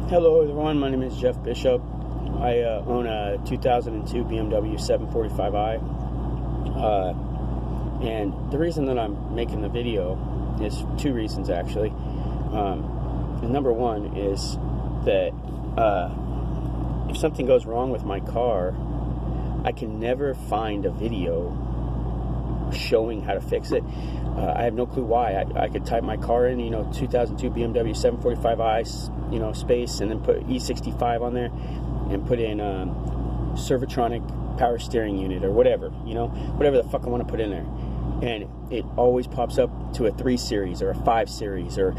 Hello everyone, my name is Jeff Bishop. I own a 2002 BMW 745i. And the reason that I'm making the video is two reasons actually. And number one is that if something goes wrong with my car, I can never find a video showing how to fix it. I have no clue why. I could type my car in, 2002 BMW 745i, space, and then put E65 on there, and put in Servotronic power steering unit or whatever, whatever the fuck I want to put in there, and it always pops up to a 3 series or a 5 series or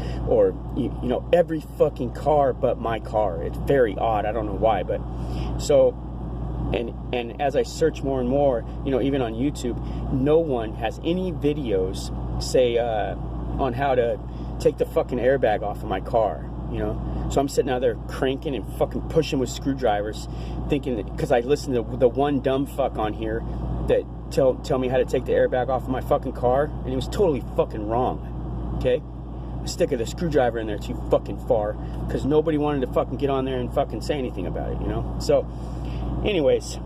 every fucking car but my car. It's very odd. I don't know why, but so. And as I search more and more, even on YouTube, no one has any videos say on how to take the fucking airbag off of my car, So I'm sitting out there cranking and fucking pushing with screwdrivers, thinking that because I listened to the one dumb fuck on here that tell me how to take the airbag off of my fucking car, and he was totally fucking wrong. Okay, I stick the screwdriver in there too fucking far because nobody wanted to fucking get on there and fucking say anything about it, So. Anyways,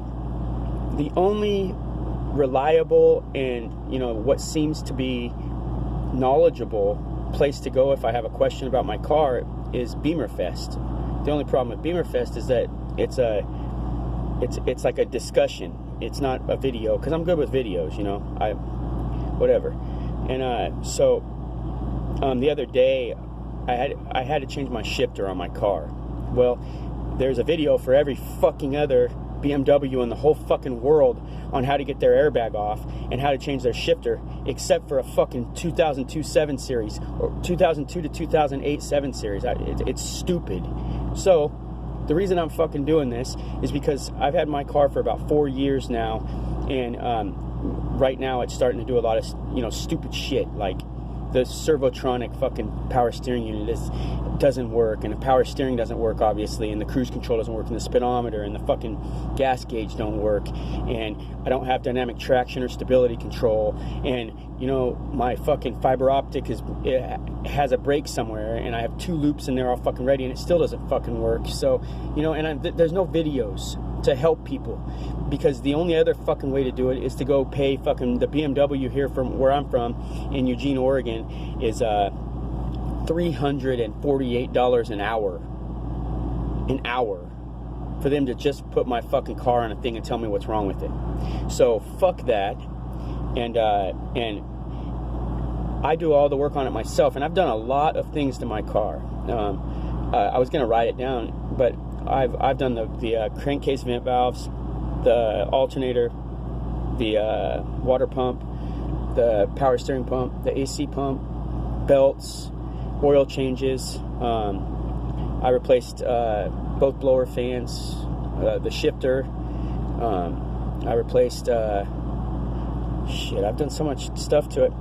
the only reliable and, what seems to be knowledgeable place to go if I have a question about my car is Beamerfest. The only problem with Beamerfest is that it's like a discussion. It's not a video, because I'm good with videos, whatever. And so the other day I had to change my shifter on my car. Well, there's a video for every fucking other BMW in the whole fucking world on how to get their airbag off and how to change their shifter, except for a fucking 2002 7 Series or 2002 to 2008 7 Series. It's stupid. So the reason I'm fucking doing this is because I've had my car for about 4 years now, and right now it's starting to do a lot of stupid shit, like the Servotronic fucking power steering unit doesn't work, and the power steering doesn't work, obviously, and the cruise control doesn't work, and the speedometer and the fucking gas gauge don't work, and I don't have dynamic traction or stability control, and my fucking fiber optic has a break somewhere, and I have 2 loops in there all fucking ready, and it still doesn't fucking work. So there's no videos to help people, because the only other fucking way to do it is to go pay fucking the BMW here from where I'm from in Eugene, Oregon, is $348 an hour for them to just put my fucking car on a thing and tell me what's wrong with it. So fuck that. And I do all the work on it myself, and I've done a lot of things to my car. I was gonna write it down, but I've done the crankcase vent valves, the alternator, the water pump, the power steering pump, the AC pump, belts, oil changes. I replaced both blower fans, the shifter. I replaced I've done so much stuff to it.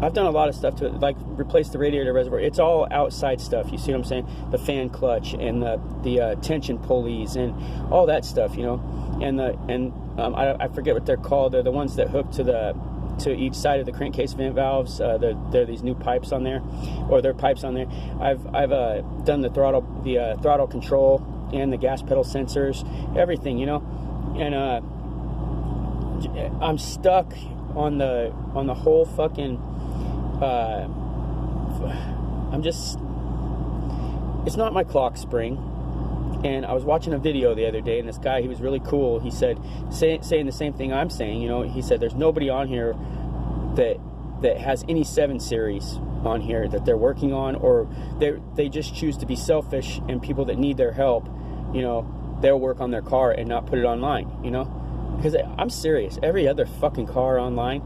I've done a lot of stuff to it, like replace the radiator reservoir. It's all outside stuff. You see what I'm saying? The fan clutch and the tension pulleys and all that stuff, And I forget what they're called. They're the ones that hook to each side of the crankcase vent valves. There are these new pipes on there, or there are pipes on there. I've done the throttle control and the gas pedal sensors, everything, And I'm stuck on the whole fucking. It's not my clock spring. And I was watching a video the other day, and this guy, he was really cool. He said, saying the same thing I'm saying, he said, there's nobody on here that has any 7 Series on here that they're working on, or they just choose to be selfish, and people that need their help, they'll work on their car and not put it online, Because I'm serious. Every other fucking car online,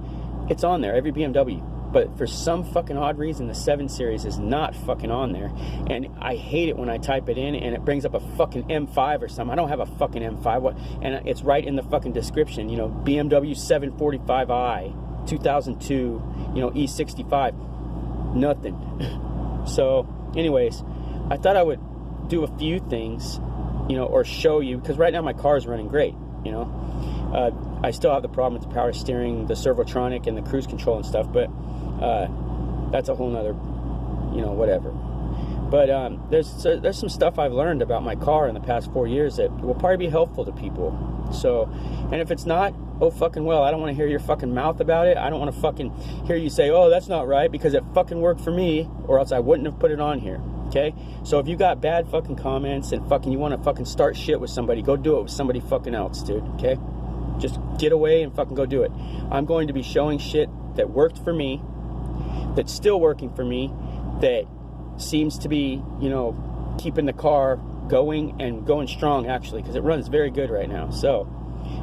it's on there, every BMW. But for some fucking odd reason, the 7 Series is not fucking on there. And I hate it when I type it in and it brings up a fucking M5 or something. I don't have a fucking M5. And it's right in the fucking description, BMW 745i, 2002, E65. Nothing. So, anyways, I thought I would do a few things, or show you, because right now my car is running great, I still have the problem with the power steering, the Servotronic, and the cruise control and stuff, but that's a whole nother, whatever. But there's some stuff I've learned about my car in the past 4 years that will probably be helpful to people. So, and if it's not, oh fucking well, I don't want to hear your fucking mouth about it. I don't want to fucking hear you say, oh, that's not right, because it fucking worked for me, or else I wouldn't have put it on here. Okay? So if you got bad fucking comments and fucking you want to fucking start shit with somebody, go do it with somebody fucking else, dude. Okay? Just get away and fucking go do it. I'm going to be showing shit that worked for me, that's still working for me, that seems to be, you know, keeping the car going and going strong, actually, because it runs very good right now. So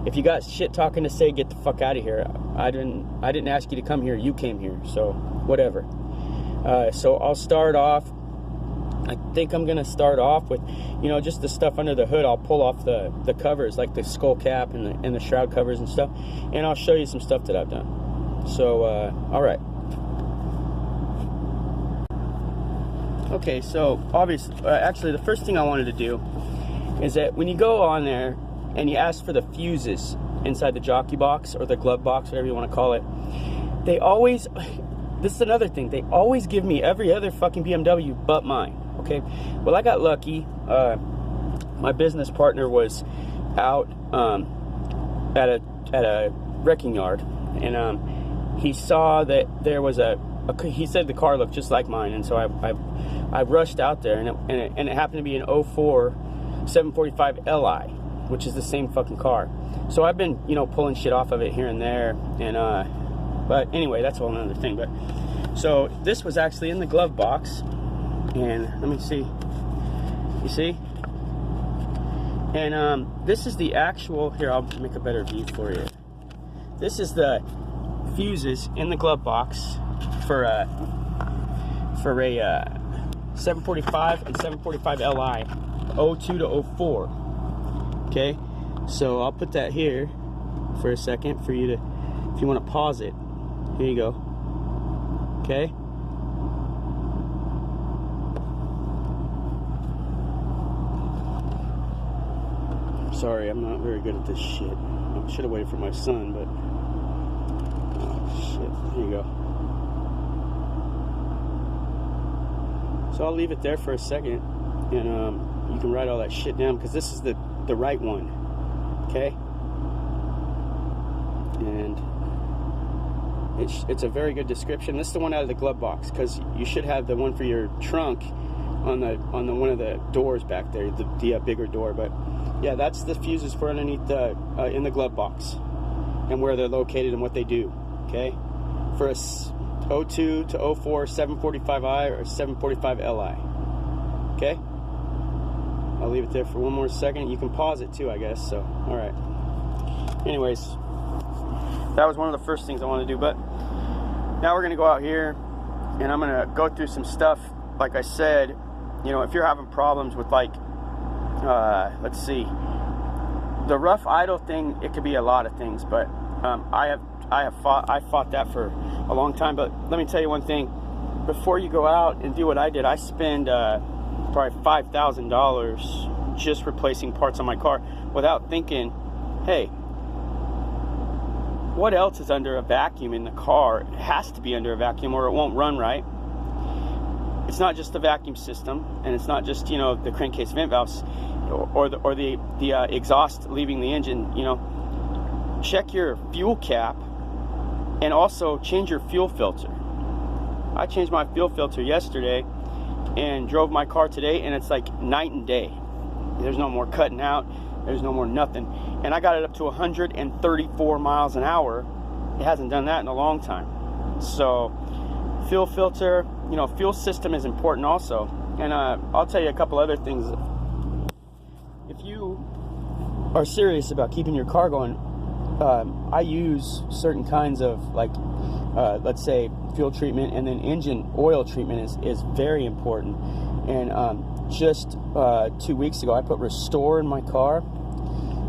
if you got shit talking to say, get the fuck out of here. I didn't ask you to come here, you came here, so whatever. So I'll start off. I think I'm gonna start off with, you know, just the stuff under the hood. I'll pull off the covers, like the skull cap and the shroud covers and stuff, and I'll show you some stuff that I've done. So all right. Okay, so obviously, actually, the first thing I wanted to do is that when you go on there and you ask for the fuses inside the jockey box or the glove box, whatever you want to call it, they always, this is another thing, they always give me every other fucking BMW but mine. Okay, well, I got lucky. My business partner was out at a wrecking yard, and he saw that there was he said the car looked just like mine, and so I rushed out there, and it happened to be an 04 745 Li, which is the same fucking car. So I've been, you know, pulling shit off of it here and there, and but anyway, that's a whole nother thing. But so this was actually in the glove box, and let me see. You see? And this is the actual. Here, I'll make a better view for you. This is the fuses in the glove box for a 745 and 745 Li, 02 to 04. Okay, so I'll put that here for a second for you to, if you want to pause it. Here you go. Okay. Sorry, I'm not very good at this shit. I should have waited for my son, but oh shit. Here you go. So I'll leave it there for a second, and you can write all that shit down, because this is the right one, okay? And it's a very good description. This is the one out of the glove box, because you should have the one for your trunk on the one of the doors back there, the bigger door. But yeah, that's the fuses for underneath the in the glove box, and where they're located and what they do, okay? For a 02 to 04 745i or 745 Li. Okay? I'll leave it there for one more second. You can pause it too, I guess. So, alright. Anyways, that was one of the first things I wanted to do. But now we're going to go out here, and I'm going to go through some stuff. Like I said, you know, if you're having problems with, like, let's see, the rough idle thing, it could be a lot of things. But I fought that for a long time. But let me tell you one thing: before you go out and do what I did, I spend probably $5,000 just replacing parts on my car without thinking, hey, what else is under a vacuum in the car? It has to be under a vacuum or it won't run right. It's not just the vacuum system, and it's not just, you know, the crankcase vent valves or the exhaust leaving the engine. You know, check your fuel cap. And also change your fuel filter. I changed my fuel filter yesterday and drove my car today, and it's like night and day. There's no more cutting out. There's no more nothing. And I got it up to 134 miles an hour. It hasn't done that in a long time. So fuel filter, you know, fuel system is important also. And I'll tell you a couple other things. If you are serious about keeping your car going, I use certain kinds of, like, let's say, fuel treatment, and then engine oil treatment is very important. And just 2 weeks ago, I put Restore in my car.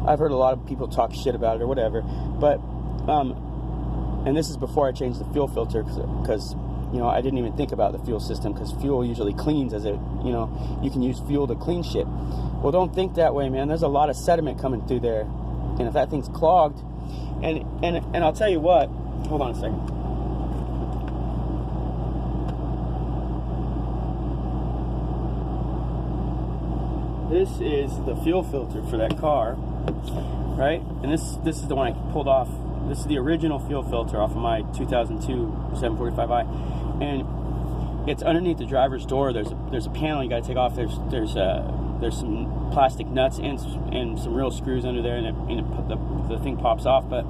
I've heard a lot of people talk shit about it or whatever, but and this is before I changed the fuel filter, because you know, I didn't even think about the fuel system, because fuel usually cleans as it, you know, you can use fuel to clean shit. Well, don't think that way, man. There's a lot of sediment coming through there, and if that thing's clogged, and I'll tell you what, hold on a second. this is the fuel filter for that car, right? And this is the one I pulled off. This is the original fuel filter off of my 2002 745i, and it's underneath the driver's door. There's a panel you got to take off. There's some plastic nuts and some real screws under there, and the thing pops off. But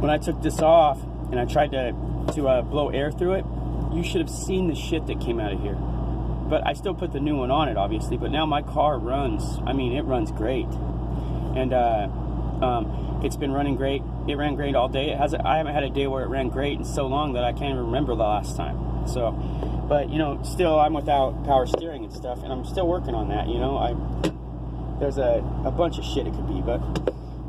when I took this off and I tried to blow air through it, you should have seen the shit that came out of here. But I still put the new one on it, obviously. But now my car runs. I mean, it runs great, and it's been running great. It ran great all day. I haven't had a day where it ran great in so long that I can't even remember the last time. So, but you know, still I'm without power steering and stuff, and I'm still working on that. You know, there's a bunch of shit it could be, but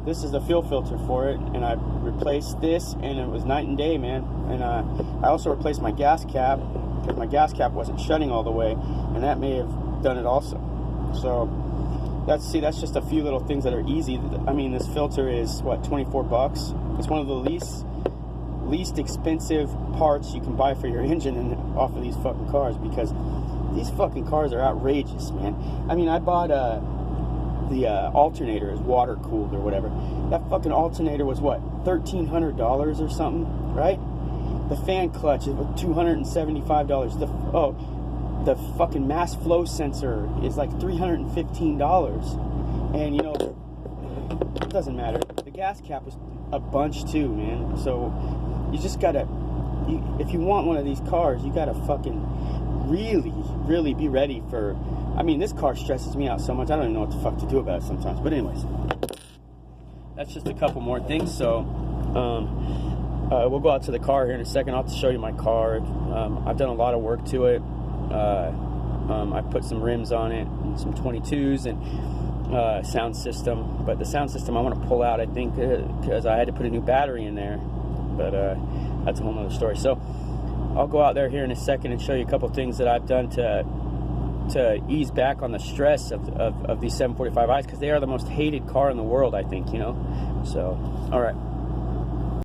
this is the fuel filter for it, and I replaced this, and it was night and day, man. And I also replaced my gas cap, because my gas cap wasn't shutting all the way, and that may have done it also. So that's just a few little things that are easy. I mean, this filter is what, 24 bucks. It's one of the least expensive parts you can buy for your engine off of these fucking cars, because these fucking cars are outrageous, man. I mean, I bought the alternator is water cooled or whatever. That fucking alternator was what, $1,300 or something, right? The fan clutch is $275. The fucking mass flow sensor is like $315. And you know, it doesn't matter. The gas cap was a bunch too, man. So you just gotta, if you want one of these cars, you gotta fucking really be ready for. I mean, this car stresses me out so much, I don't even know what the fuck to do about it sometimes. But anyways, that's just a couple more things. So we'll go out to the car here in a second. I'll have to show you my car. I've done a lot of work to it. I put some rims on it and some 22s and sound system. But the sound system I want to pull out, I think, because I had to put a new battery in there. But that's a whole nother story. So I'll go out there here in a second and show you a couple things that I've done to ease back on the stress of these 745i's, because they are the most hated car in the world, I think, you know. So, all right.